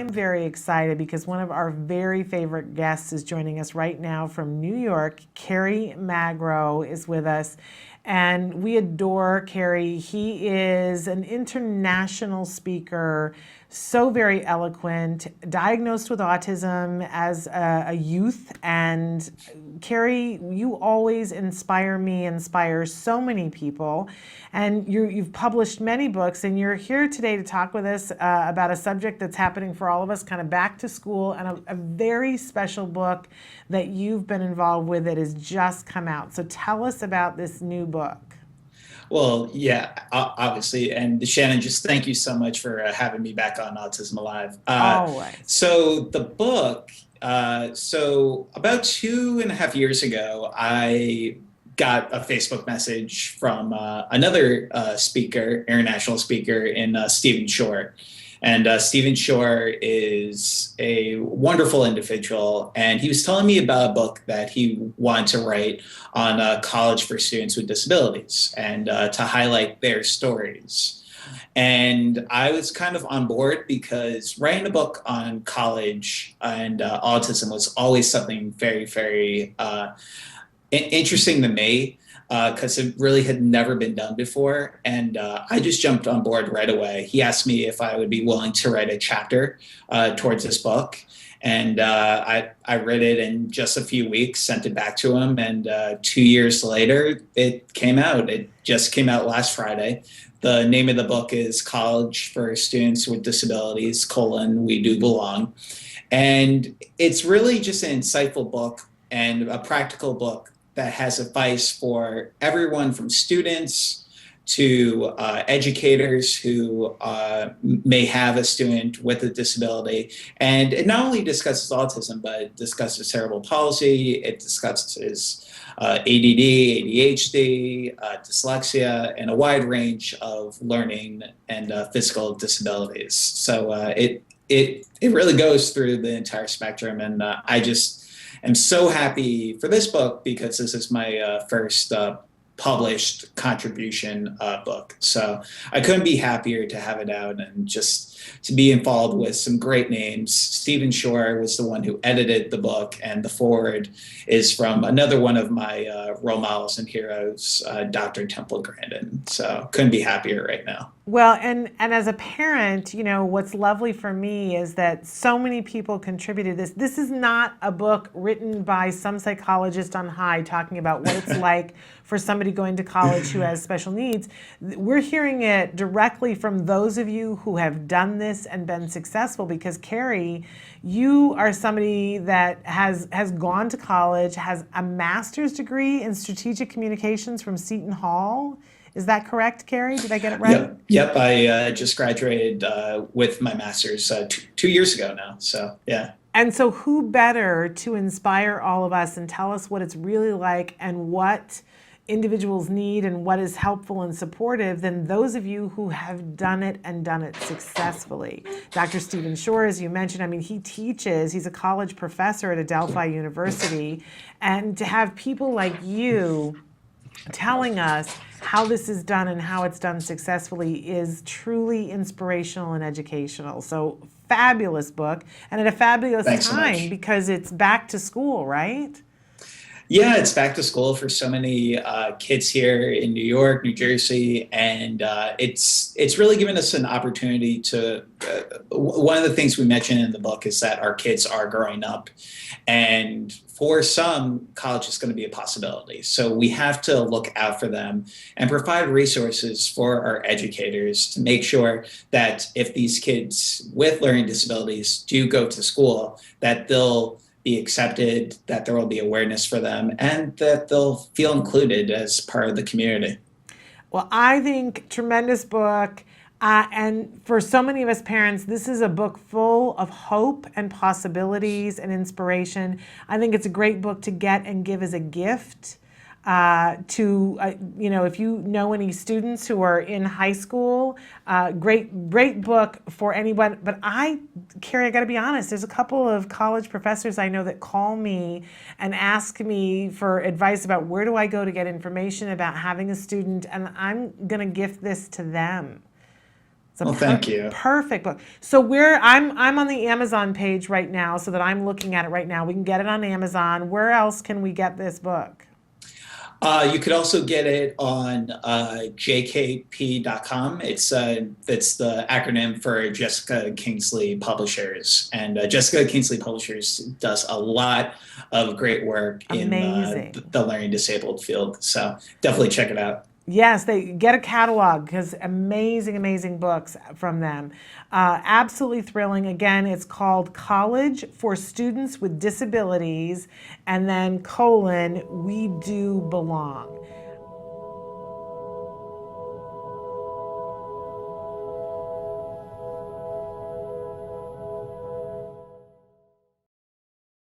I'm very excited because one of our very favorite guests is joining us right now from New York. Kerry Magro is with us, and we adore Kerry. He is an international speaker, so very eloquent, diagnosed with autism as a youth. And Kerry, you always inspire me, inspire so many people. And you've published many books, and you're here today to talk with us about a subject that's happening for all of us, kind of back to school, and a very special book that you've been involved with that has just come out. So tell us about this new book. Well, yeah, obviously. And Shannon, just thank you so much for having me back on Autism-Live. Always. So the book, so about 2.5 years ago, I got a Facebook message from another speaker, international speaker in Stephen Shore. And Stephen Shore is a wonderful individual, and he was telling me about a book that he wanted to write on college for students with disabilities and to highlight their stories. And I was kind of on board because writing a book on college and autism was always something very, very interesting to me, because it really had never been done before. And I just jumped on board right away. He asked me if I would be willing to write a chapter towards this book. And I read it in just a few weeks, sent it back to him. And 2 years later, it came out. It just came out last Friday. The name of the book is College for Students with Disabilities, We Do Belong. And it's really just an insightful book and a practical book that has advice for everyone from students to educators who may have a student with a disability. And it not only discusses autism, but it discusses cerebral palsy, it discusses ADD, ADHD, dyslexia, and a wide range of learning and physical disabilities. So it really goes through the entire spectrum, and I'm so happy for this book because this is my first published contribution book. So I couldn't be happier to have it out and just to be involved with some great names. Stephen Shore was the one who edited the book, and the foreword is from another one of my role models and heroes, Dr. Temple Grandin. So couldn't be happier right now. Well, and as a parent, you know, what's lovely for me is that so many people contributed this. This is not a book written by some psychologist on high talking about what it's like for somebody going to college who has special needs. We're hearing it directly from those of you who have done this and been successful, because Kerry, you are somebody that has gone to college, has a master's degree in strategic communications from Seton Hall. Is that correct, Kerry? Did I get it right? Yep. I just graduated with my master's 2 years ago now. So, yeah. And so who better to inspire all of us and tell us what it's really like and what individuals need and what is helpful and supportive than those of you who have done it and done it successfully. Dr. Stephen Shore, as you mentioned, I mean, he's a college professor at Adelphi University, and to have people like you telling us how this is done and how it's done successfully is truly inspirational and educational. So fabulous book, and at a fabulous time because it's back to school, right? Yeah, it's back to school for so many kids here in New York, New Jersey, and it's really given us an opportunity to. One of the things we mentioned in the book is that our kids are growing up, and for some, college is going to be a possibility. So we have to look out for them and provide resources for our educators to make sure that if these kids with learning disabilities do go to school, that they'll be accepted, that there will be awareness for them, and that they'll feel included as part of the community. Well, I think tremendous book. And for so many of us parents, this is a book full of hope and possibilities and inspiration. I think it's a great book to get and give as a gift if you know any students who are in high school, great book for anyone. But Kerry, I got to be honest, there's a couple of college professors I know that call me and ask me for advice about where do I go to get information about having a student, and I'm going to gift this to them. It's a Well, thank you. perfect book. So I'm on the Amazon page right now, so that I'm looking at it right now. We can get it on Amazon. Where else can we get this book? You could also get it on jkp.com. That's the acronym for Jessica Kingsley Publishers, and Jessica Kingsley Publishers does a lot of great work in Amazing. the learning disabled field. So definitely check it out. Yes, they get a catalog because amazing, amazing books from them. Absolutely thrilling. Again, it's called College for Students with Disabilities, and then : We Do Belong.